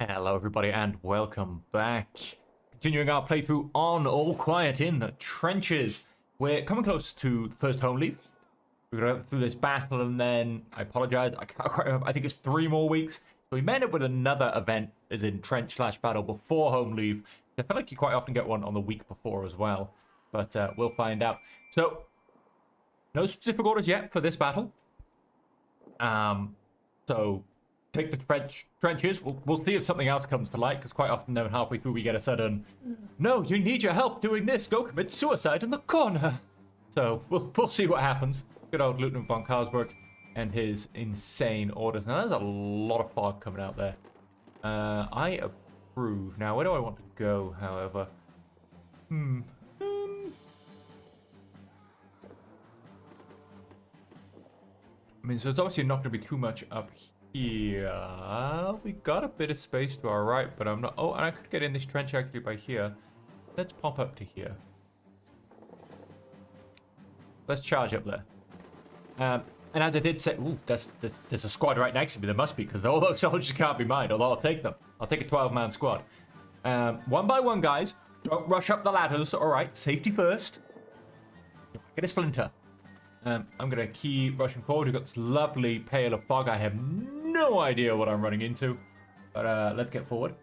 Hello everybody and welcome back. Continuing our playthrough on All Quiet in the Trenches. We're coming close to the first home leave. We're going to go through this battle and then, I apologize, I can't quite remember, I think it's 3 more weeks. So we may end up with another event, as in trench/battle before home leave. I feel like you quite often get one on the week before as well. But we'll find out. So, no specific orders yet for this battle. So take the trenches. We'll see if something else comes to light, because quite often then halfway through we get a sudden, no, you need your help doing this. Go commit suicide in the corner. So we'll see what happens. Good old Lieutenant von Carlsberg and his insane orders. Now there's a lot of fog coming out there. I approve. Now where do I want to go? However, I mean, so it's obviously not going to be too much up here. We got a bit of space to our right, but I'm not... Oh, and I could get in this trench actually by here. Let's pop up to here. Let's charge up there. And as I did say... Ooh, there's a squad right next to me. There must be, because all those soldiers can't be mine, although I'll take them. I'll take a 12-man squad. One by one, guys. Don't rush up the ladders, all right? Safety first. Get a splinter. I'm going to keep rushing forward. We've got this lovely pale of fog. I have no idea what I'm running into. But let's get forward.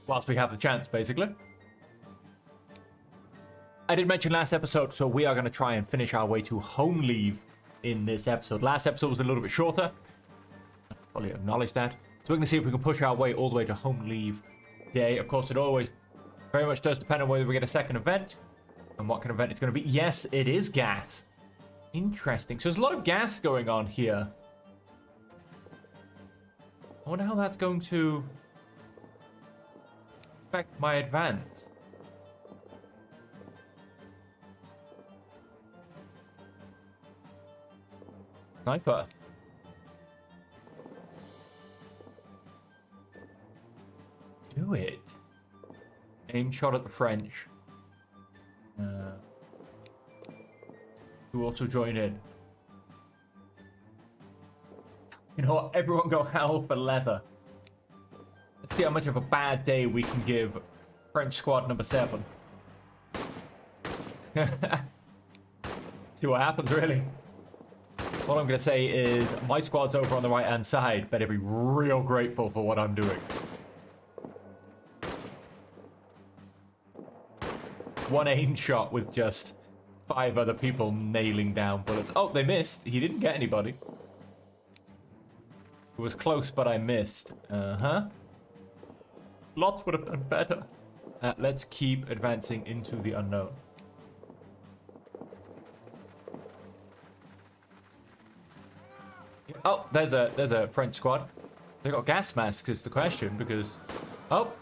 Whilst we have the chance, basically. I did mention last episode, so we are going to try and finish our way to home leave in this episode. Last episode was a little bit shorter. I fully acknowledge that. So we're going to see if we can push our way all the way to home leave day. Of course, it always very much does depend on whether we get a second event. And what kind of event it's going to be. Yes, it is gas. Interesting. So there's a lot of gas going on here. I wonder how that's going to affect my advance. Sniper. Do it. Aim shot at the French. Who also join in. You know what? Everyone go hell for leather. Let's see how much of a bad day we can give French squad number 7. See what happens, really. All I'm going to say is my squad's over on the right-hand side. Better be real grateful for what I'm doing. One aim shot with just 5 other people nailing down bullets. Oh, they missed. He didn't get anybody. It was close, but I missed. Lots would have done better. Let's keep advancing into the unknown. Oh, there's a French squad. They got gas masks is the question, because... Oh.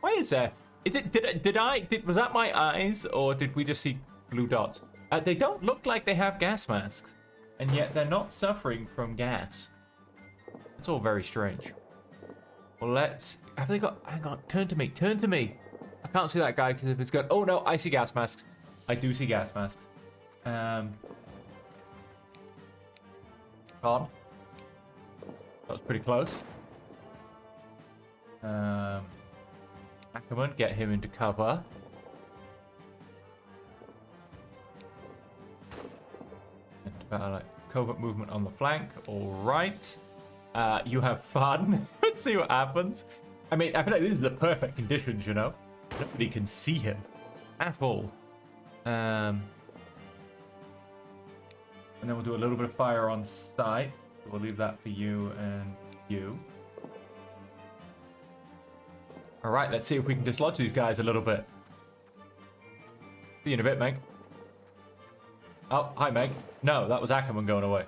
Why is there... Is it, was that my eyes, or did we just see blue dots? They don't look like they have gas masks, and yet they're not suffering from gas. It's all very strange. Well, let's, have they got, hang on, turn to me. I can't see that guy, because if it's good, oh no, I see gas masks. I do see gas masks. On. That was pretty close. Ackerman, get him into cover. And like covert movement on the flank. All right. You have fun. Let's see what happens. I mean, I feel like this is the perfect conditions, you know. Nobody can see him at all. And then we'll do a little bit of fire on sight. So we'll leave that for you and you. All right, let's see if we can dislodge these guys a little bit. See you in a bit, Meg. Oh, hi, Meg. No, that was Ackerman going away.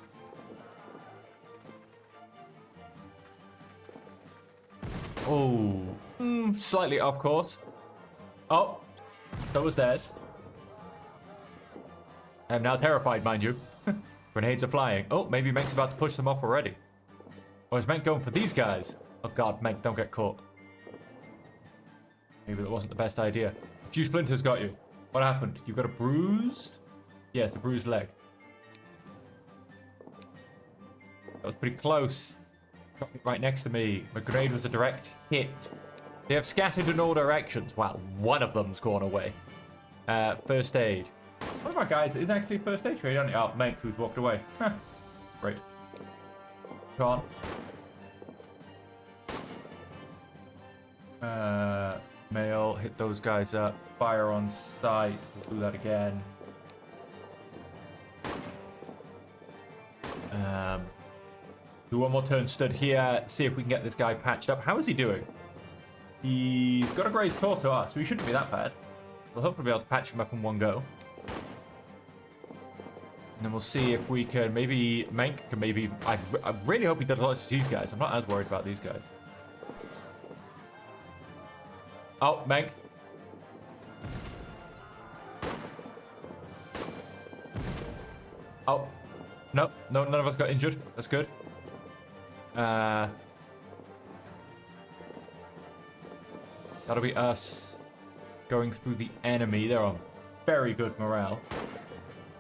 Oh, slightly off course. Oh, so was theirs. I am now terrified, mind you. Grenades are flying. Oh, maybe Meg's about to push them off already. Or is Meg going for these guys? Oh, God, Meg, don't get caught. Maybe that wasn't the best idea. A few splinters got you. What happened? You got a bruised? Yes, a bruised leg. That was pretty close. Dropped it right next to me. My grenade was a direct hit. They have scattered in all directions. Wow, one of them's gone away. First aid. One of our guys is actually first aid trained, aren't he? Oh, mate, who's walked away. Great. Come on. Mail, hit those guys up. Fire on sight. We'll do that again. Do one more turn stood here. See if we can get this guy patched up. How is he doing? He's got a grazed torso, so he shouldn't be that bad. We'll hopefully be able to patch him up in one go. And then we'll see if we can maybe... Mank can maybe... I really hope he does a lot of these guys. I'm not as worried about these guys. Oh, Mank. Oh. No, none of us got injured. That's good. That'll be us going through the enemy. They're on very good morale.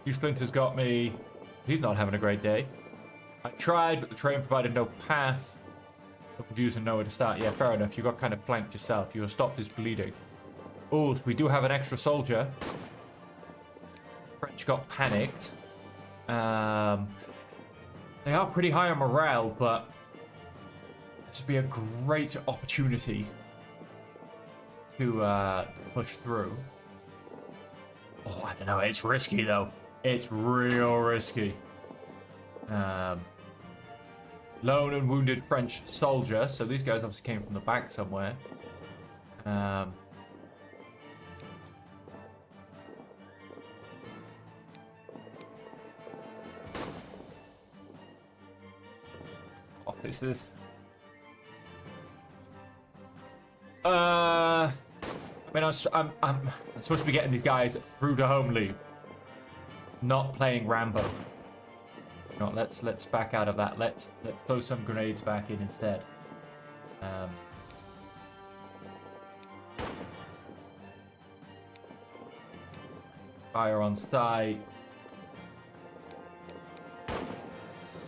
U-Splinter's got me. He's not having a great day. I tried, but the train provided no path. No confused and nowhere to start. Yeah, fair enough. You got kind of flanked yourself. You have stopped his bleeding. Oh, we do have an extra soldier. French got panicked. They are pretty high on morale, but this would be a great opportunity to push through. Oh, I don't know. It's risky, though. It's real risky. Lone and wounded French soldier. So these guys obviously came from the back somewhere. What is this? I mean, I'm supposed to be getting these guys through to home leave, not playing Rambo. No, let's back out of that. Let's throw some grenades back in instead. Fire on sight.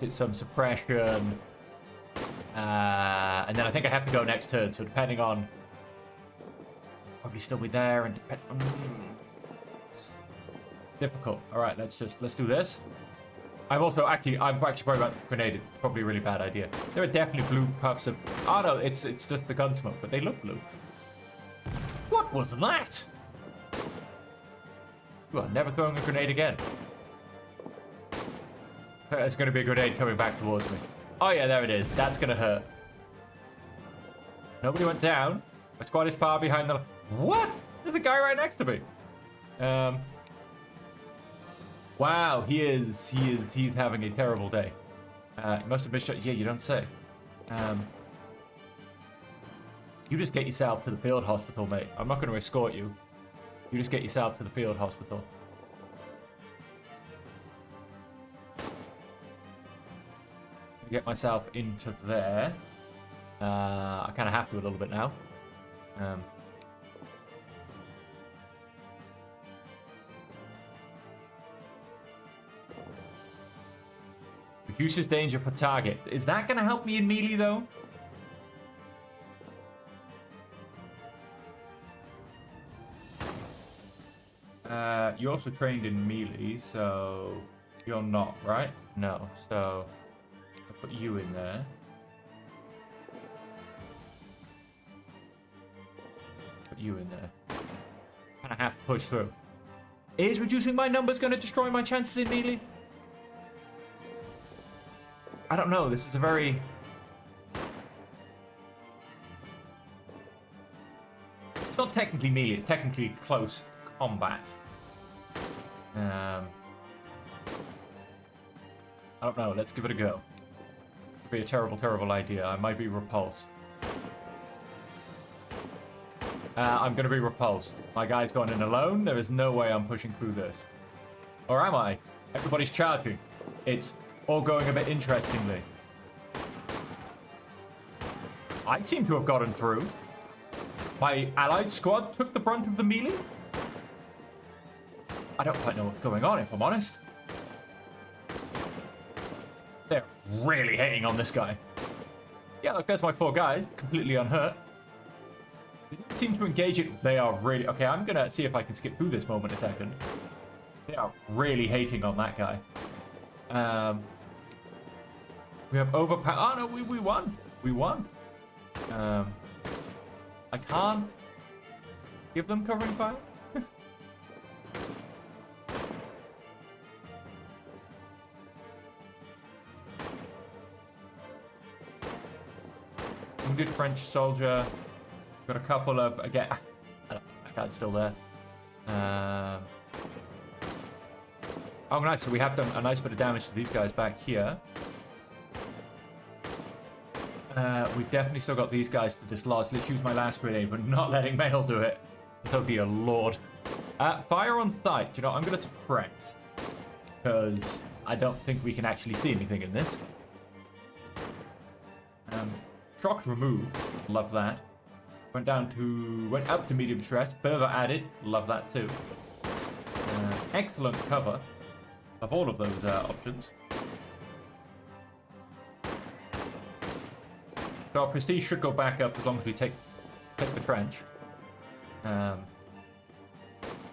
Hit some suppression. And then I think I have to go next turn. So depending on, probably still be there, and depend. It's difficult. All right, let's do this. I'm actually worried about the grenade. It's probably a really bad idea. There are definitely blue puffs of... Oh no, it's just the gun smoke, but they look blue. What was that? Well, never throwing a grenade again. There's going to be a grenade coming back towards me. Oh yeah, there it is. That's going to hurt. Nobody went down. My squad is far behind the... What? There's a guy right next to me. Wow, he's having a terrible day. He must have been shot. Yeah, you don't say. You just get yourself to the field hospital, mate. I'm not going to escort you. You just get yourself to the field hospital. Get myself into there. I kind of have to a little bit now. Reduces danger for target. Is that going to help me in melee, though? You also trained in melee, so you're not, right? No, so I'll put you in there. Put you in there. And I have to push through. Is reducing my numbers going to destroy my chances in melee? I don't know. This is a very... It's not technically melee. It's technically close combat. I don't know. Let's give it a go. It'd be a terrible, terrible idea. I might be repulsed. I'm going to be repulsed. My guy's gone in alone. There is no way I'm pushing through this. Or am I? Everybody's charging. It's all going a bit interestingly. I seem to have gotten through. My allied squad took the brunt of the melee. I don't quite know what's going on, if I'm honest. They're really hating on this guy. Yeah, look, there's my 4 guys, completely unhurt. They didn't seem to engage it. They are really... Okay, I'm going to see if I can skip through this moment a second. They are really hating on that guy. We have overpower... Oh, no, we won. We won. I can't give them covering fire. Wounded French soldier. Got a couple of... Again, that guy's still there. Oh, nice. So we have done a nice bit of damage to these guys back here. We've definitely still got these guys to dislodge. Let's use my last grenade, but not letting Mail do it. Oh dear lord. Fire on sight. You know, I'm going to suppress. Because I don't think we can actually see anything in this. Shock removed. Love that. Went up to medium stress. Further added. Love that too. Excellent cover of all of those options. So our prestige should go back up as long as we take the trench.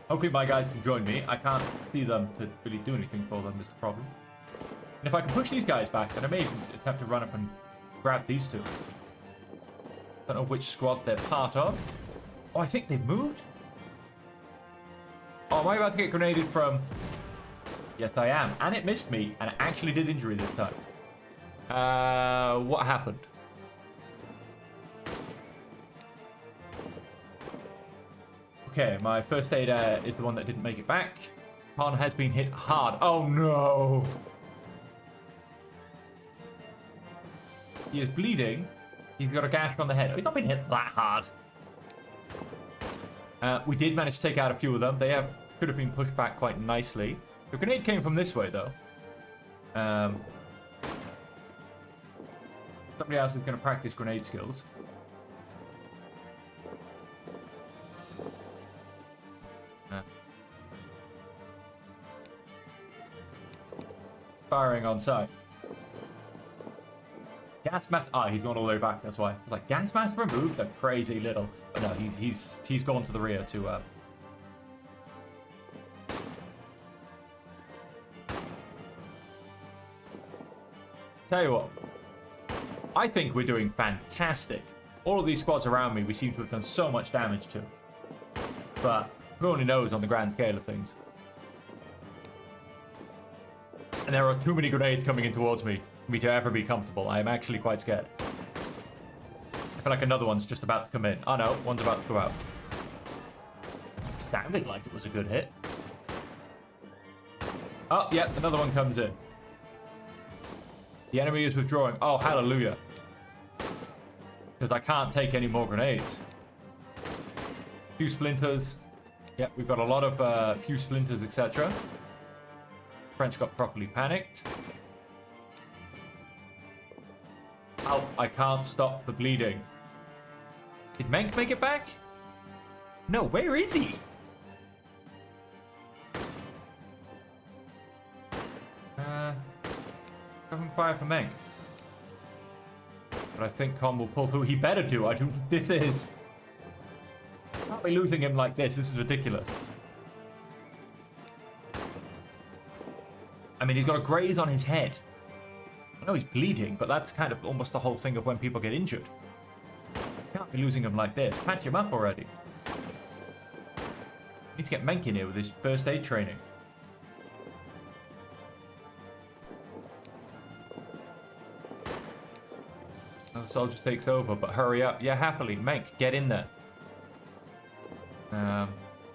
Hopefully my guys can join me. I can't see them to really do anything for them is the problem. And if I can push these guys back, then I may even attempt to run up and grab these two. Don't know which squad they're part of. Oh, I think they've moved. Oh, am I about to get grenaded from... Yes, I am. And it missed me, and it actually did injury this time. What happened? Okay, my first aid is the one that didn't make it back. Khan has been hit hard. Oh, no. He is bleeding. He's got a gash on the head. Oh, he's not been hit that hard. We did manage to take out a few of them. They could have been pushed back quite nicely. The grenade came from this way, though. Somebody else is going to practice grenade skills. Firing on sight. Gas mask. Ah, he's gone all the way back. That's why. I was like, gas mask removed. They're crazy little. But no, he's gone to the rear to. Tell you what. I think we're doing fantastic. All of these squads around me, we seem to have done so much damage to. But who only knows on the grand scale of things. And there are too many grenades coming in towards me for me to ever be comfortable. I am actually quite scared. I feel like another one's just about to come in. Oh no, one's about to go out. Sounded like it was a good hit. Oh, yeah, another one comes in. The enemy is withdrawing. Oh, hallelujah. Because I can't take any more grenades. Few splinters. Yeah, we've got a lot of few splinters, etc. French got properly panicked. Oh, I can't stop the bleeding. Did Menk make it back? No, where is he? Covering fire for Menk. But I think Con will pull through. He better do. This is... Can't be losing him like this. This is ridiculous. I mean, he's got a graze on his head. I know he's bleeding, but that's kind of almost the whole thing of when people get injured. Can't be losing him like this. Patch him up already. Need to get Menk in here with his first aid training. Now the soldier takes over, but hurry up. Yeah, happily. Menk, get in there.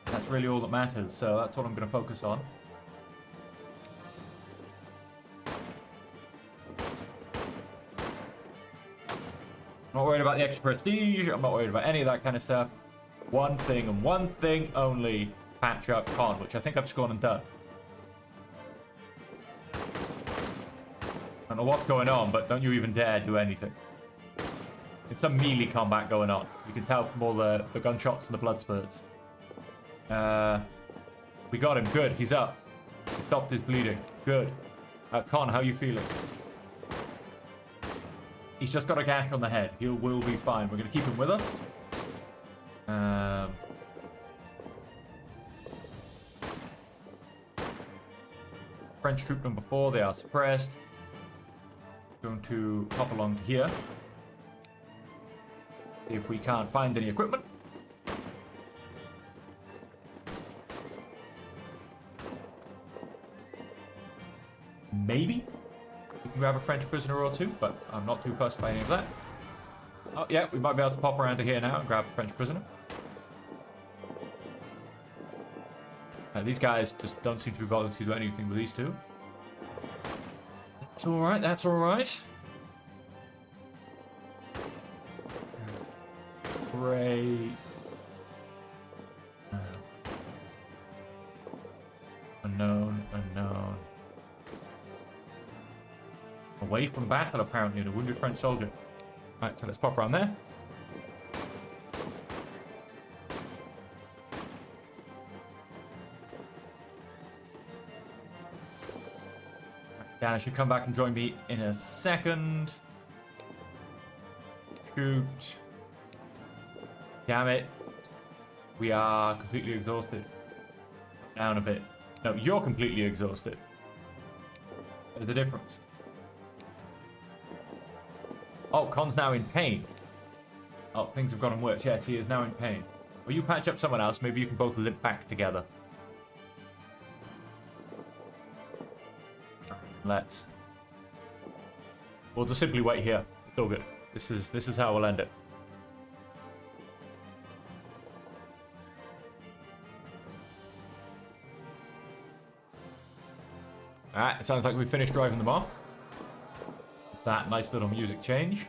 That's really all that matters, so that's what I'm going to focus on. I'm not worried about the extra prestige. I'm not worried about any of that kind of stuff. One thing and one thing only. Patch up Con, which I think I've just gone and done. I don't know what's going on, but don't you even dare do anything. There's some melee combat going on. You can tell from all the gunshots and the blood spurts. We got him. Good. He's up. He stopped his bleeding. Good. Con, how are you feeling? He's just got a gash on the head. He will be fine. We're going to keep him with us. French troop number 4, they are suppressed. Going to hop along to here. See if we can't find any equipment. Maybe we can grab a French prisoner or two, but I'm not too fussed by any of that. Oh yeah, we might be able to pop around to here now and grab a French prisoner. These guys just don't seem to be bothered to do anything with these two. That's alright, that's alright. Great. Unknown. Away from battle, apparently, the wounded French soldier. Right, so let's pop around there. Dan should come back and join me in a second. Shoot. Damn it. We are completely exhausted. Down a bit. No, you're completely exhausted. There's a difference. Oh, Con's now in pain. Oh, things have gotten worse. Yes, he is now in pain. Will you patch up someone else? Maybe you can both limp back together. Let's. We'll just simply wait here. It's all good. This is how we'll end it. Alright, it sounds like we finished driving them off. That nice little music change.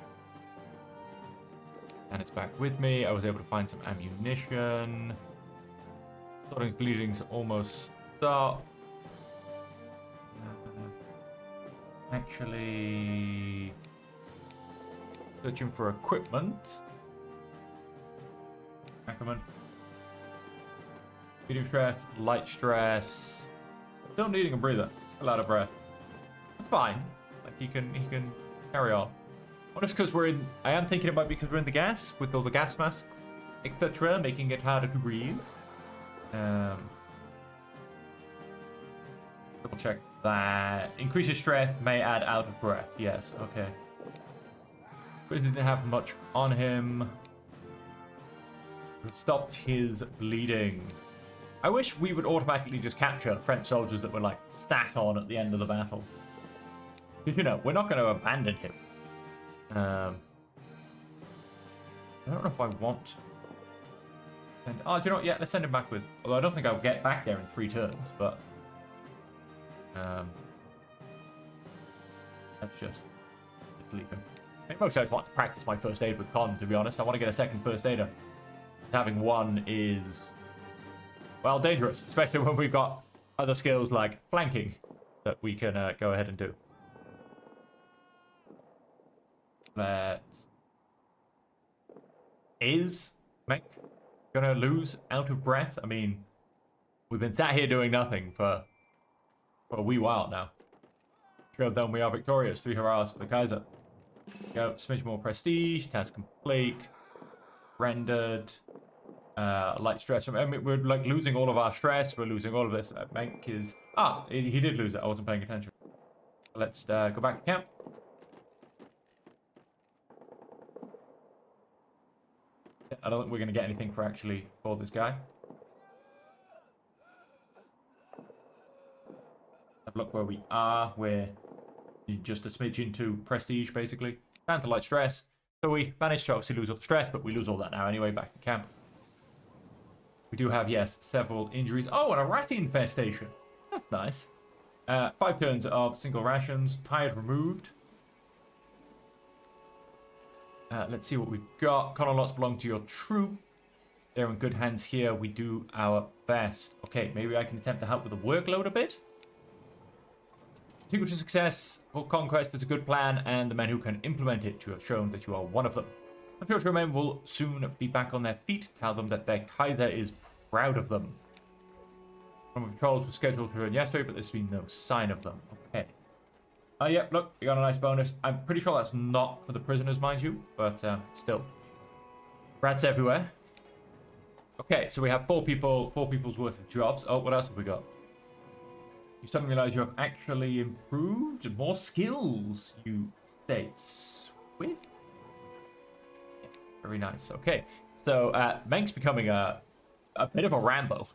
And it's back with me. I was able to find some ammunition. Starting bleeding's almost stopped. Actually, searching for equipment. Ackerman. Medium stress, light stress. Still needing a breather. Still out of breath. That's fine. Like he can carry on. Well, just because we're in. I am thinking it might be because we're in the gas with all the gas masks, etc., making it harder to breathe. Double check that. Increases strength, may add out of breath. Yes, okay. But he didn't have much on him. We've stopped his bleeding. I wish we would automatically just capture French soldiers that were like sat on at the end of the battle. Because, you know, we're not going to abandon him. I don't know if I want. Oh, do you know what? Yeah, let's send him back with. Although I don't think I'll get back there in 3 turns, but. Let's just leave him. I think most I just want to practice my first aid with Con, to be honest. I want to get a second first aider. Having one is, well, dangerous, especially when we've got other skills like flanking that we can go ahead and do. Is Mech gonna lose out of breath? I mean, we've been sat here doing nothing for a wee while now. Sure, then we are victorious. 3 hurrahs for the Kaiser. Go, smidge more prestige. Task complete. Rendered. Light stress. I mean, we're like losing all of our stress. We're losing all of this. Mank is. Ah, he did lose it. I wasn't paying attention. Let's go back to camp. I don't think we're going to get anything for this guy. Have a look where we are. We're just a smidge into prestige, basically. Down to light stress. So we managed to obviously lose all the stress, but we lose all that now anyway, back in camp. We do have, yes, several injuries. Oh, and a rat infestation. That's nice. 5 turns of single rations. Tired removed. Let's see what we've got. Colonel lots belong to your troop. They're in good hands here. We do our best. Okay, maybe I can attempt to help with the workload a bit. Sequel to success for conquest is a good plan, and the men who can implement it, you have shown that you are one of them. I'm sure your men will soon be back on their feet. Tell them that their Kaiser is proud of them. Some patrols were scheduled to return yesterday, but there's been no sign of them. Okay. Oh, yeah, look, you got a nice bonus. I'm pretty sure that's not for the prisoners, mind you, but still. Rats everywhere. Okay, so we have four people's worth of jobs. Oh, what else have we got? You suddenly realize you have actually improved more skills, you say. Swift? Yeah, very nice. Okay, so Menk's becoming a bit of a Rambo.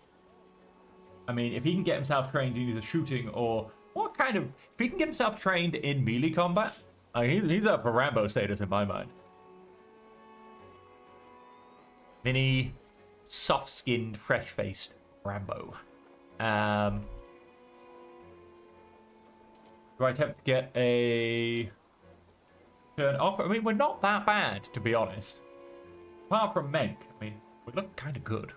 I mean, if he can get himself trained in either shooting or what kind of... If he can get himself trained in melee combat, I mean, he's up for Rambo status in my mind. Mini, soft-skinned, fresh-faced Rambo. Do I attempt to get a turn off? I mean, we're not that bad, to be honest. Apart from Menk, I mean, we look kind of good.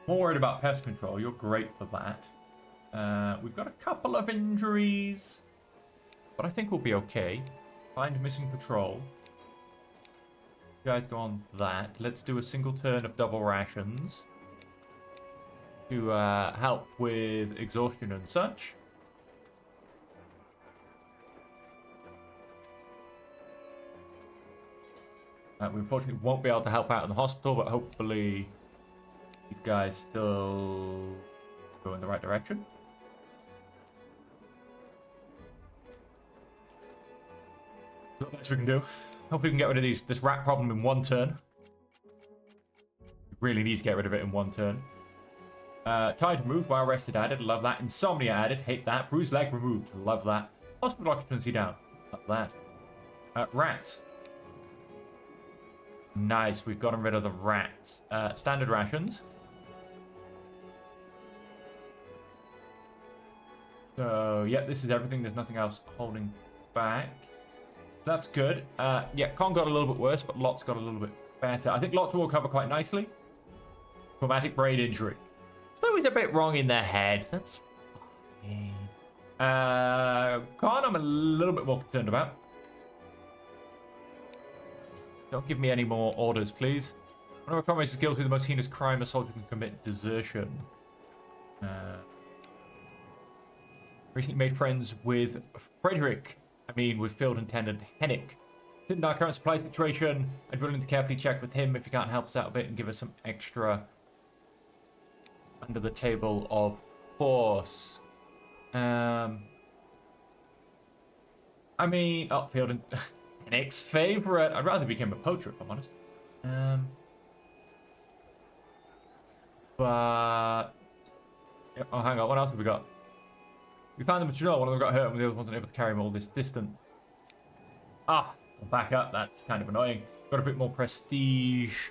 More worried about pest control. You're great for that. We've got a couple of injuries, but I think we'll be okay. Find missing patrol. You guys go on that. Let's do a single turn of double rations to help with exhaustion and such. We unfortunately won't be able to help out in the hospital, but hopefully these guys still go in the right direction. Not much we can do. Hopefully we can get rid of this rat problem in one turn. We really need to get rid of it in one turn. Tide removed while rested added. Love that. Insomnia added. Hate that. Bruised leg removed. Love that. Hospital occupancy down. Love that. Rats. Nice. We've gotten rid of the rats. Standard rations. So, yeah, this is everything. There's nothing else holding back. That's good. Yeah, Con got a little bit worse, but Lot's got a little bit better. I think Lot's will recover quite nicely. Traumatic brain injury. So he's a bit wrong in the head. That's fine. Con, I'm a little bit more concerned about. Don't give me any more orders, please. One of our comrades is guilty of the most heinous crime a soldier can commit: desertion. Recently made friends with with Field Intendant Hennick. In our current supply situation, I'd be willing to carefully check with him if he can't help us out a bit and give us some extra under the table, of course. I mean, Field and Hennick's favorite. I'd rather become a poacher, if I'm honest. But yeah, oh, hang on. What else have we got? We found them at Janelle. One of them got hurt, and the other wasn't able to carry him all this distance. Ah, we'll back up. That's kind of annoying. Got a bit more prestige.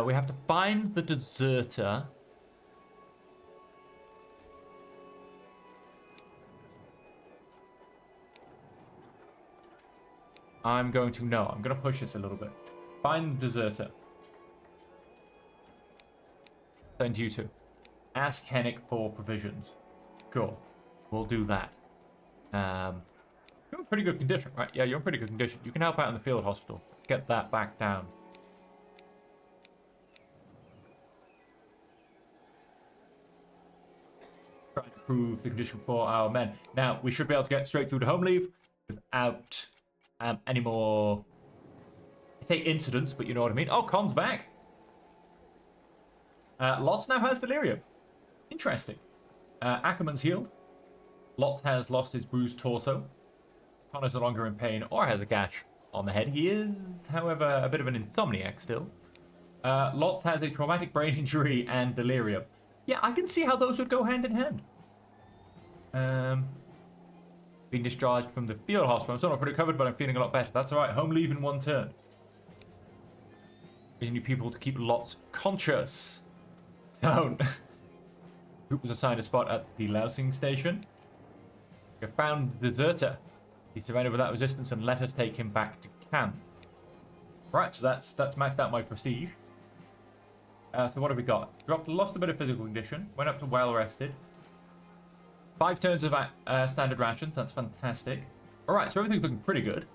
We have to find the deserter. I'm going to push this a little bit. Find the deserter. Send you to. Ask Hennick for provisions. Sure. We'll do that. You're in pretty good condition, right? Yeah, you're in pretty good condition. You can help out in the field hospital. Get that back down. Try to improve the condition for our men. Now, we should be able to get straight through to home leave without any more, I say incidents, but you know what I mean. Oh, Con's back. Lots now has delirium. Interesting. Ackerman's healed. Lots has lost his bruised torso. Con is no longer in pain or has a gash on the head. He is, however, a bit of an insomniac still. Lots has a traumatic brain injury and delirium. Yeah, I can see how those would go hand in hand. Being discharged from the field hospital. I'm still not pretty recovered, but I'm feeling a lot better. That's alright. Home leave in one turn. We need people to keep Lots conscious. Don't. Group was assigned a spot at the lousing station. We have found the deserter. He surrendered without resistance and let us take him back to camp. Right, so that's maxed out my prestige. So what have we got? Lost a bit of physical condition. Went up to well rested. 5 turns of standard rations. That's fantastic. Alright, so everything's looking pretty good.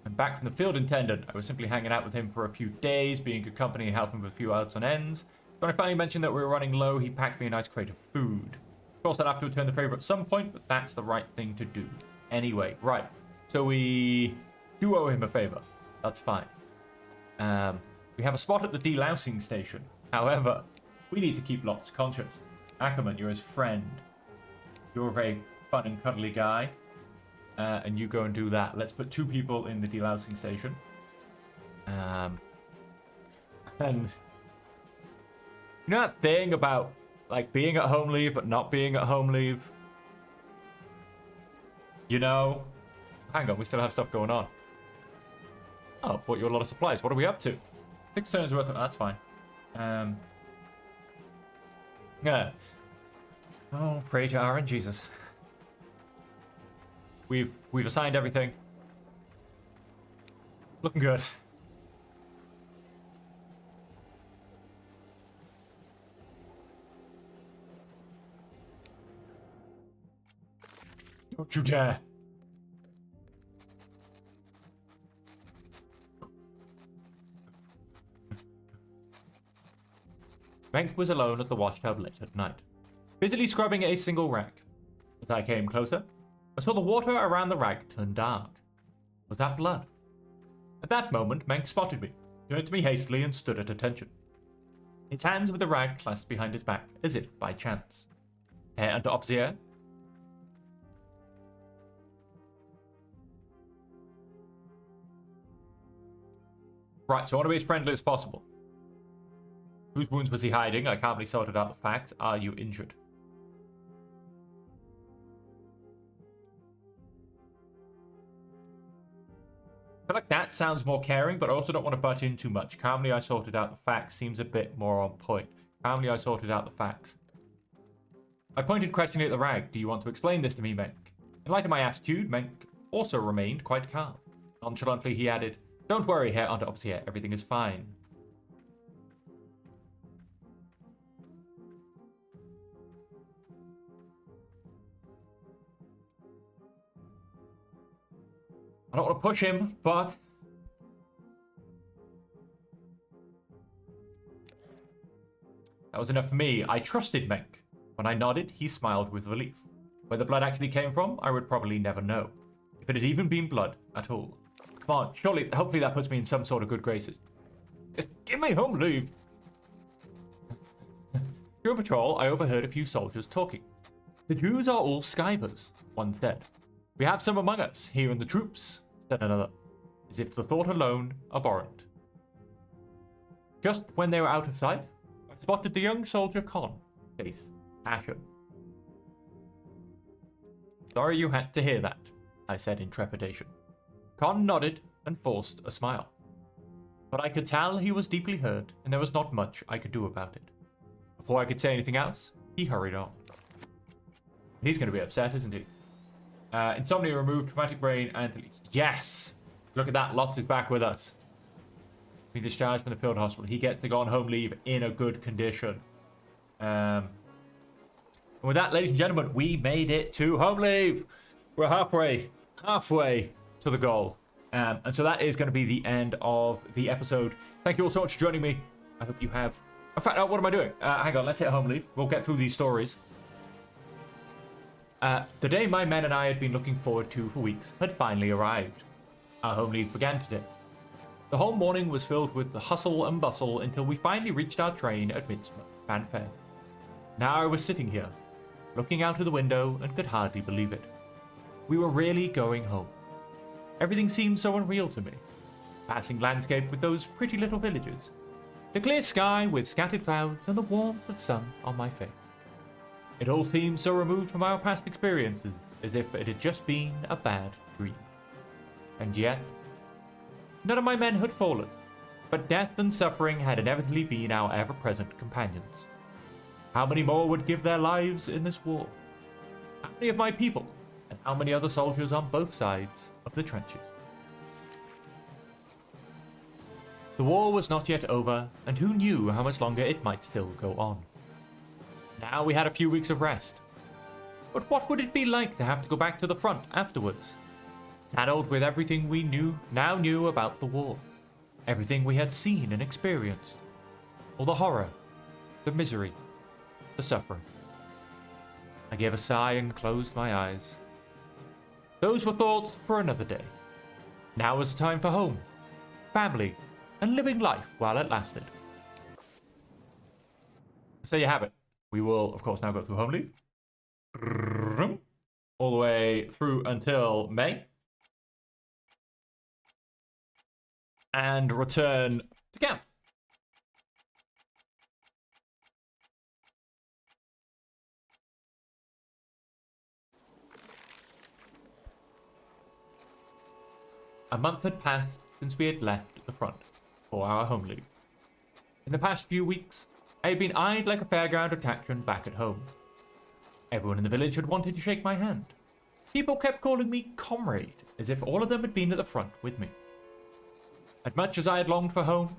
I'm back from the field intendant. I was simply hanging out with him for a few days, being good company and helping with a few odds on ends. When I finally mentioned that we were running low, he packed me a nice crate of food. Of course, I'd have to return the favor at some point, but that's the right thing to do. Anyway, right. So we do owe him a favor. That's fine. We have a spot at the delousing station. However, we need to keep Locks conscious. Ackerman, you're his friend. You're a very fun and cuddly guy. And you go and do that. Let's put 2 people in the delousing station. And you know that thing about like being at home leave but not being at home leave? You know? Hang on, we still have stuff going on. Oh, bought you a lot of supplies. What are we up to? 6 turns worth of... That's fine. Yeah. Oh, pray to our and Jesus. We've assigned everything. Looking good. Don't you dare. Menk was alone at the washtub late at night, busily scrubbing a single rag. As I came closer, I saw the water around the rag turn dark. Was that blood? At that moment, Menk spotted me, turned to me hastily, and stood at attention. His hands with the rag clasped behind his back, as if by chance. Hair under obsier. Right, so I want to be as friendly as possible. Whose wounds was he hiding? I can't really sorted out the facts. Are you injured? I feel like that sounds more caring, but I also don't want to butt in too much. Calmly, I sorted out the facts seems a bit more on point. Calmly, I sorted out the facts. I pointed questioningly at the rag. Do you want to explain this to me, Menk? In light of my attitude, Menk also remained quite calm. Nonchalantly, he added, Don't worry, Herr Unteroffizier, everything is fine. I don't want to push him, but... That was enough for me. I trusted Menk. When I nodded, he smiled with relief. Where the blood actually came from, I would probably never know. If it had even been blood at all. Come on, surely, hopefully that puts me in some sort of good graces. Just give me home leave. During patrol, I overheard a few soldiers talking. The Jews are all skivers, one said. We have some among us, here in the troops, said another, as if the thought alone abhorrent. Just when they were out of sight, I spotted the young soldier Con, face ashen. Sorry you had to hear that, I said in trepidation. Con nodded and forced a smile. But I could tell he was deeply hurt, and there was not much I could do about it. Before I could say anything else, he hurried on. He's going to be upset, isn't he? Insomnia removed, traumatic brain, and... Yes! Look at that, Lotz is back with us. He discharged from the field hospital. He gets to go on home leave in a good condition. And with that, ladies and gentlemen, we made it to home leave. We're halfway to the goal. And so that is going to be the end of the episode. Thank you all so much for joining me. I hope you have... In fact, what am I doing? Hang on, let's hit home leave. We'll get through these stories. The day my men and I had been looking forward to for weeks had finally arrived. Our home leave began today. The whole morning was filled with the hustle and bustle until we finally reached our train amidst fanfare. Now I was sitting here, looking out of the window and could hardly believe it. We were really going home. Everything seemed so unreal to me. Passing landscape with those pretty little villages. The clear sky with scattered clouds and the warmth of sun on my face. It all seemed so removed from our past experiences, as if it had just been a bad dream. And yet, none of my men had fallen, but death and suffering had inevitably been our ever-present companions. How many more would give their lives in this war? How many of my people, and how many other soldiers on both sides of the trenches? The war was not yet over, and who knew how much longer it might still go on. Now we had a few weeks of rest. But what would it be like to have to go back to the front afterwards? Saddled with everything we now knew about the war. Everything we had seen and experienced. All the horror, the misery, the suffering. I gave a sigh and closed my eyes. Those were thoughts for another day. Now was the time for home, family, and living life while it lasted. So you have it. We will, of course, now go through home leave. All the way through until May. And return to camp. A month had passed since we had left the front for our home leave. In the past few weeks, I had been eyed like a fairground attraction back at home. Everyone in the village had wanted to shake my hand. People kept calling me comrade, as if all of them had been at the front with me. As much as I had longed for home,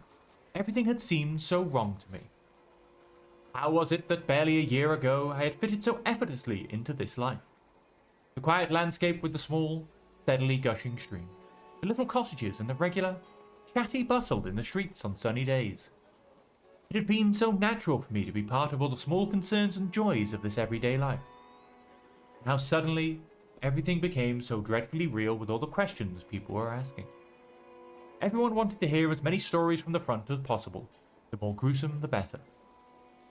everything had seemed so wrong to me. How was it that barely a year ago I had fitted so effortlessly into this life? The quiet landscape with the small, steadily gushing stream, the little cottages and the regular, chatty bustle in the streets on sunny days. It had been so natural for me to be part of all the small concerns and joys of this everyday life. Now suddenly, everything became so dreadfully real with all the questions people were asking. Everyone wanted to hear as many stories from the front as possible. The more gruesome, the better.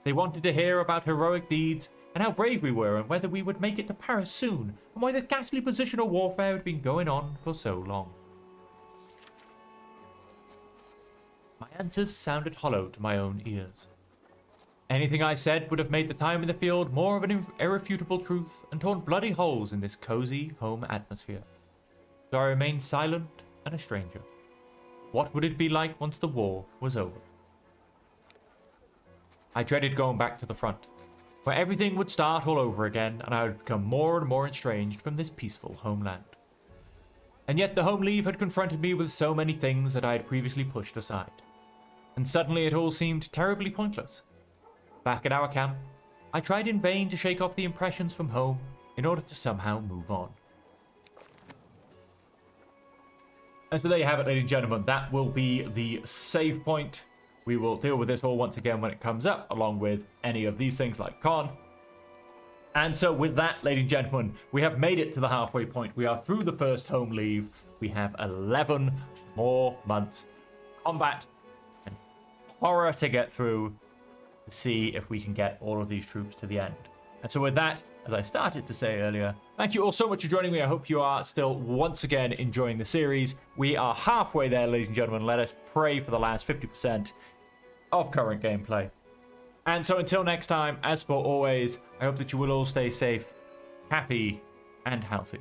They wanted to hear about heroic deeds and how brave we were and whether we would make it to Paris soon and why this ghastly positional warfare had been going on for so long. My answers sounded hollow to my own ears. Anything I said would have made the time in the field more of an irrefutable truth and torn bloody holes in this cozy home atmosphere. So I remained silent and a stranger. What would it be like once the war was over? I dreaded going back to the front, where everything would start all over again and I would become more and more estranged from this peaceful homeland. And yet the home leave had confronted me with so many things that I had previously pushed aside. And suddenly it all seemed terribly pointless. Back at our camp, I tried in vain to shake off the impressions from home in order to somehow move on. And so there you have it, ladies and gentlemen. That will be the save point. We will deal with this all once again when it comes up, along with any of these things like con. And so with that, ladies and gentlemen, we have made it to the halfway point. We are through the first home leave. We have 11 more months combat and horror to get through to see if we can get all of these troops to the end. And so with that, as I started to say earlier, thank you all so much for joining me. I hope you are still once again enjoying the series. We are halfway there, ladies and gentlemen. Let us pray for the last 50% of current gameplay. And so until next time, as for always, I hope that you will all stay safe, happy, and healthy.